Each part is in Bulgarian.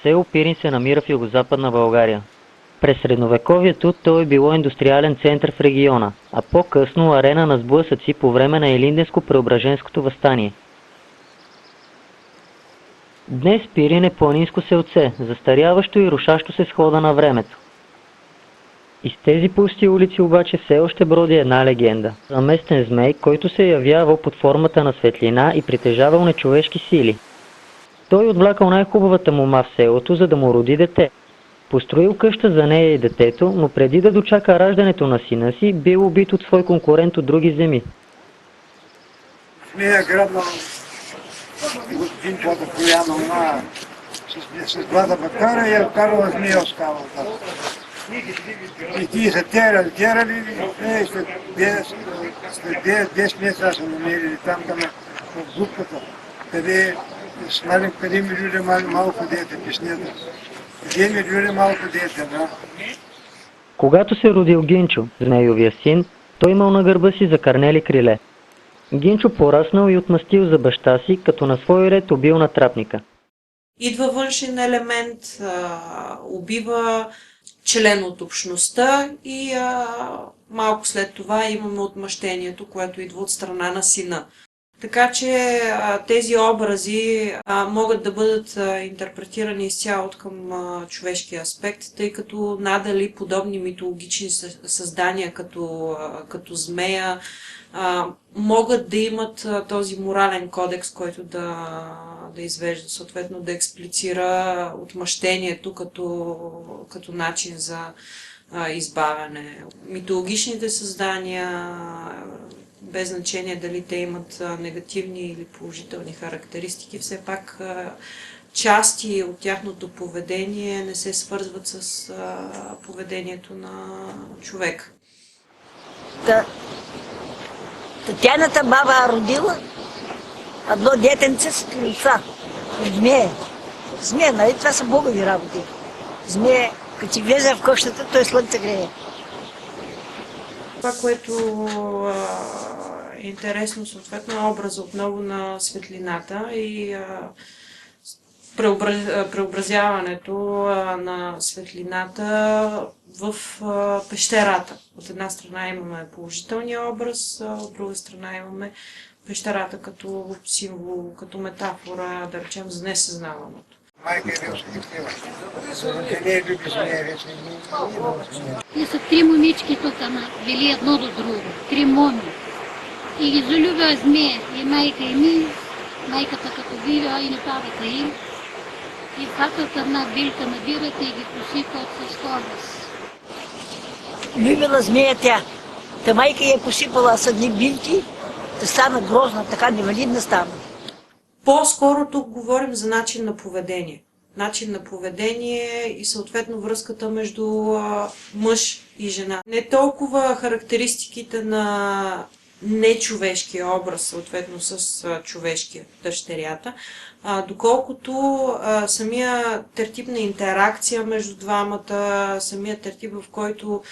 Село Пирин се намира в югозападна България. През средновековието то е било индустриален център в региона, а по-късно арена на сблъсъци по време на Илинденско-Преображенското въстание. Днес Пирин е планинско селце, застаряващо и рушащо се с хода на времето. Из тези пусти улици обаче все още броди една легенда за местен змей, който се е явявал под формата на светлина и притежавал нечовешки сили. Той отвлякал най-хубавата мома в селото, за да му роди дете. Построил къща за нея и детето, но преди да дочака раждането на сина си, бил убит от свой конкурент от други земи. Змея грабнал господин Поляна с двата бакара и вкарала змея в скалата. И тия са терали и след 10 месеца са намерили там в глупката, къде ми люди малко дете, песнята. Къде ми люди малко дете, да? Когато се родил Гинчо, змейовия син, той имал на гърба си закърнели криле. Гинчо пораснал и отмъстил за баща си, като на свой ред убил натрапника. Идва външен елемент, убива член от общността и малко след това имаме отмъщението, което идва от страна на сина. Така че тези образи могат да бъдат интерпретирани изцяло към човешкия аспект, тъй като надали подобни митологични създания като змея могат да имат този морален кодекс, който да извежда, съответно да експлицира отмъщението като начин за избавяне. Митологичните създания, без значение дали те имат негативни или положителни характеристики, все пак части от тяхното поведение не се свързват с поведението на човек. Татяната баба родила едно детенце с лица. Змея. Змея, нали? Това са богови работи. Змея, като ти влезе в къщата, той слънце грее. Това, което е интересно, съответно, е образа отново на светлината и преобразяването на светлината в пещерата. От една страна имаме положителния образ, от друга страна имаме пещерата като символ, като метафора, да речем, за несъзнаваното. И са три момички тук, били едно до друго, три моми. И ги залюбя змея, и майка и ми, майката като видя и не падаха им. И факът една билка набират и ги посипат с хобас. Любила змея тя. Та майка я посипала с едни билки, да стана грозна, така невалидна стана. По-скоро тук говорим за начин на поведение. Начин на поведение и съответно връзката между мъж и жена. Не толкова характеристиките на нечовешкия образ, съответно с човешкия, дъщерята, доколкото самия тертип на интеракция между двамата, самия тертип, в който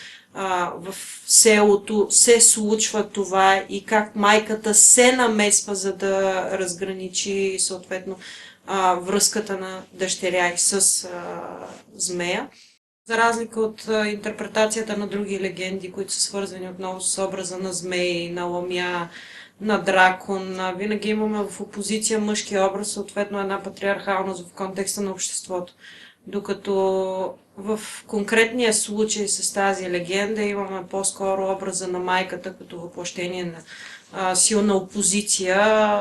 в селото се случва това и как майката се намесва, за да разграничи съответно връзката на дъщеря и с змея. За разлика от интерпретацията на други легенди, които са свързани отново с образа на змей, на ламя, на дракон, винаги имаме в опозиция мъжкия образ, съответно една патриархалност в контекста на обществото. Докато в конкретния случай с тази легенда имаме по-скоро образа на майката като въплъщение на силна опозиция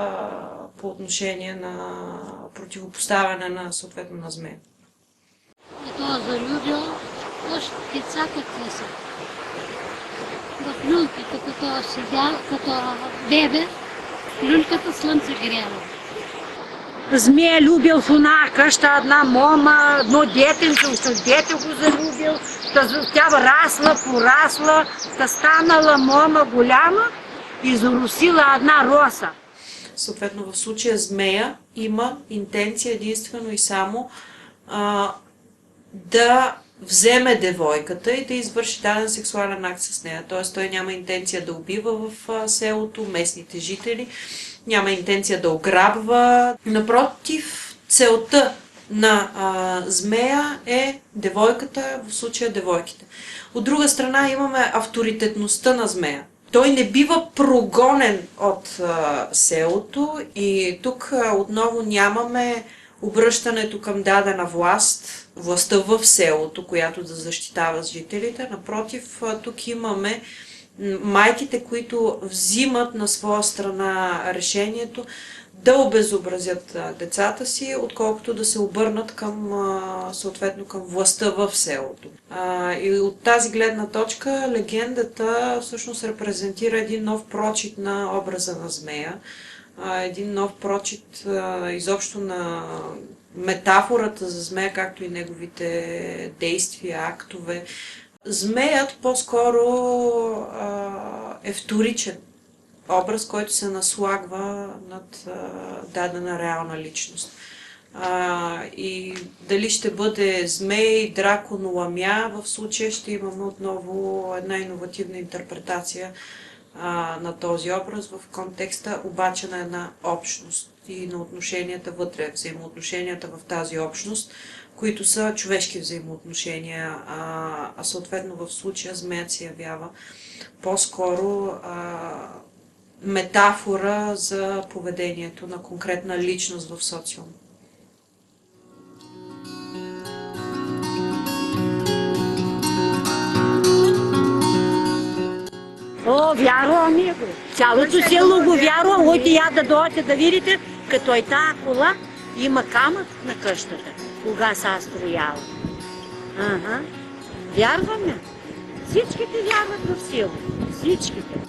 по отношение на противопоставяне на съответно на змея. И това залюбил още деца какви са. В люлката, като седял, като бебе, люлката слънце гряло. Змея любил в една къща една мома, едно детенце, още дете го залюбил. Тя расла, порасла, та станала мома голяма и зарусила една роса. Съответно в случая змея има интенция единствено и само да вземе девойката и да извърши даден сексуален акт с нея. Т.е. той няма интенция да убива в селото местните жители, няма интенция да ограбва. Напротив, целта на змея е девойката, в случая девойките. От друга страна имаме авторитетността на змея. Той не бива прогонен от селото и тук отново нямаме обръщането към дадена власт, властта в селото, която да защитава жителите. Напротив, тук имаме майките, които взимат на своя страна решението да обезобразят децата си, отколкото да се обърнат към, съответно към властта в селото. И от тази гледна точка легендата всъщност репрезентира един нов прочит на образа на змея, един нов прочит изобщо на метафората за змея, както и неговите действия, актове. Змеят по-скоро е вторичен образ, който се наслагва над дадена реална личност. И дали ще бъде змей, дракон, ламя, в случая ще имаме отново една иновативна интерпретация на този образ в контекста обаче на една общност и на отношенията вътре, взаимоотношенията в тази общност, които са човешки взаимоотношения, а съответно в случая змеят се явява по-скоро метафора за поведението на конкретна личност в социума. О, вярвам го. Цялото село го вярва. Лойте я да дойдете да видите, като е тая кола, има камък на къщата, кога са строяла. Ага. Вярваме. Всичките вярват в село. Всичките.